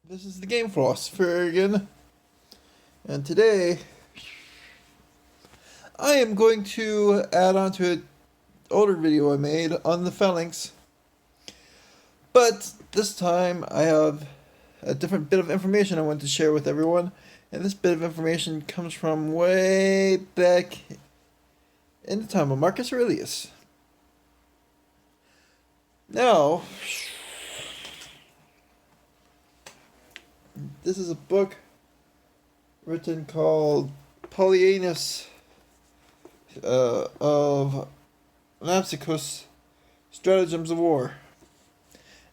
This is the Game Philosopher again, and today I am going to add on to an older video I made on the Phalanx, but this time I have a different bit of information I want to share with everyone, and this bit of information comes from way back in the time of Marcus Aurelius. Now, this is a book written called Phalanx of Lampsacus Stratagems of War.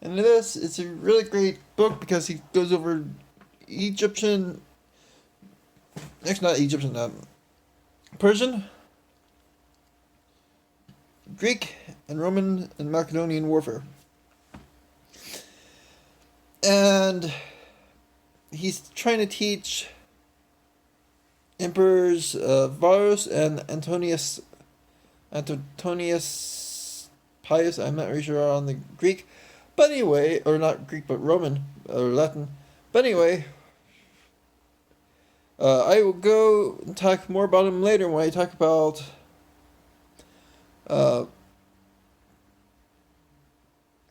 And it's a really great book because he goes over Persian, Greek, and Roman and Macedonian warfare. And he's trying to teach emperors Varus and Antonius Pius. I'm not really sure on the Greek, but anyway, or not Greek, but Roman or Latin. But anyway, I will go and talk more about him later when I talk about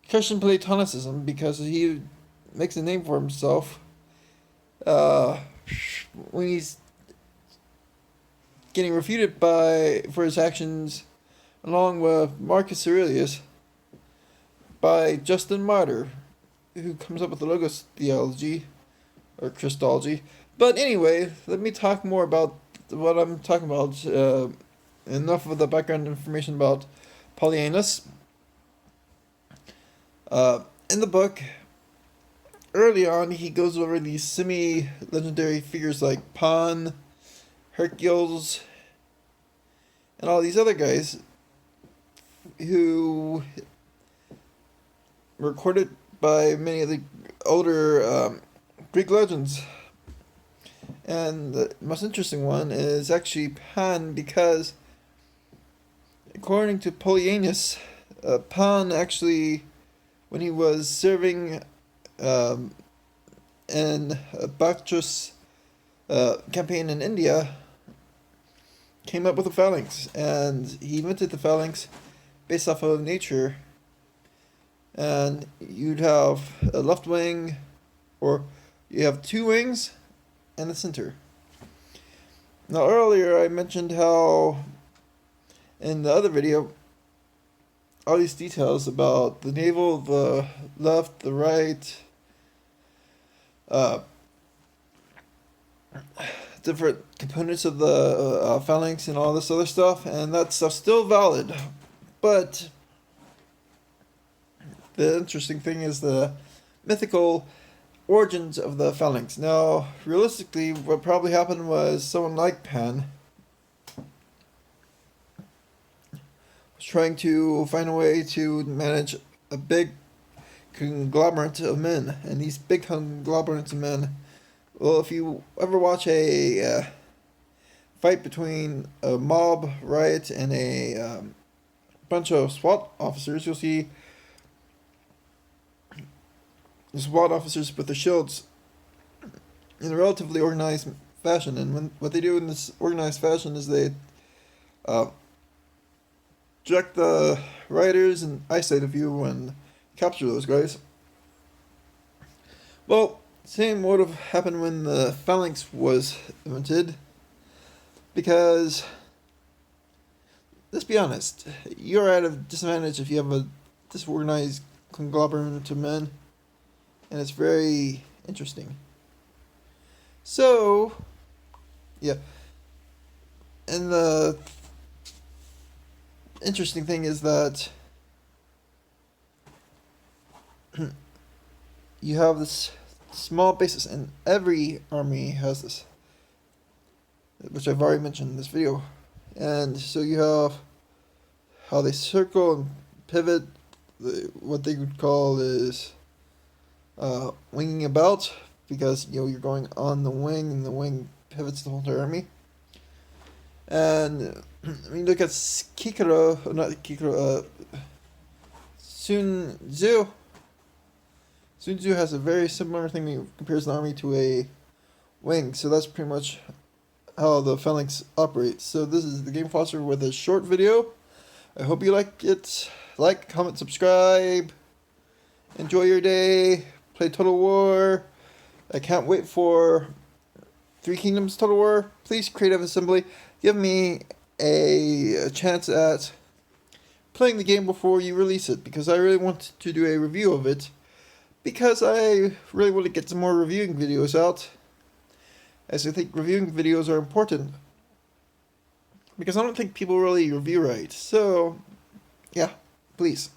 Christian Platonicism, because he makes a name for himself when he's getting refuted for his actions, along with Marcus Aurelius, by Justin Martyr, who comes up with the Logos theology or Christology. But anyway, let me talk more about what I'm talking about. Enough of the background information about Phalanx. In the book, early on, he goes over these semi-legendary figures like Pan, Hercules, and all these other guys who were recorded by many of the older Greek legends. And the most interesting one is actually Pan, because according to Phalanx, Pan actually, when he was serving in a Bacchus campaign in India, came up with a phalanx, and he invented the phalanx based off of nature. And you'd have a left wing, or you have two wings and a center. Now earlier I mentioned how in the other video all these details about the navel, the left, the right, different components of the phalanx and all this other stuff, and that stuff's still valid. But the interesting thing is the mythical origins of the phalanx. Now, realistically, what probably happened was someone like Pan was trying to find a way to manage a big conglomerate of men, and these big conglomerates of men, well, if you ever watch a fight between a mob riot and a bunch of SWAT officers, you'll see the SWAT officers with their shields in a relatively organized fashion. And what they do in this organized fashion is they direct the rioters and eyesight of you and capture those guys. Well, same would have happened when the phalanx was invented, because let's be honest, you're at a disadvantage if you have a disorganized conglomerate of men, and it's very interesting. So, yeah, and the interesting thing is that you have this small basis, and every army has this, which I've already mentioned in this video. And so you have how they circle and pivot. What they would call is winging about, because you're going on the wing, and the wing pivots the whole entire army. And when you look at Sun Tzu, Sun Tzu has a very similar thing. He compares an army to a wing, so that's pretty much how the Phalanx operates. So this is the Game Foster with a short video. I hope you like it. Like, comment, subscribe. Enjoy your day. Play Total War. I can't wait for Three Kingdoms Total War. Please, Creative Assembly, give me a chance at playing the game before you release it, because I really want to do a review of it, because I really want to get some more reviewing videos out, as I think reviewing videos are important, because I don't think people really review right. So, yeah, please.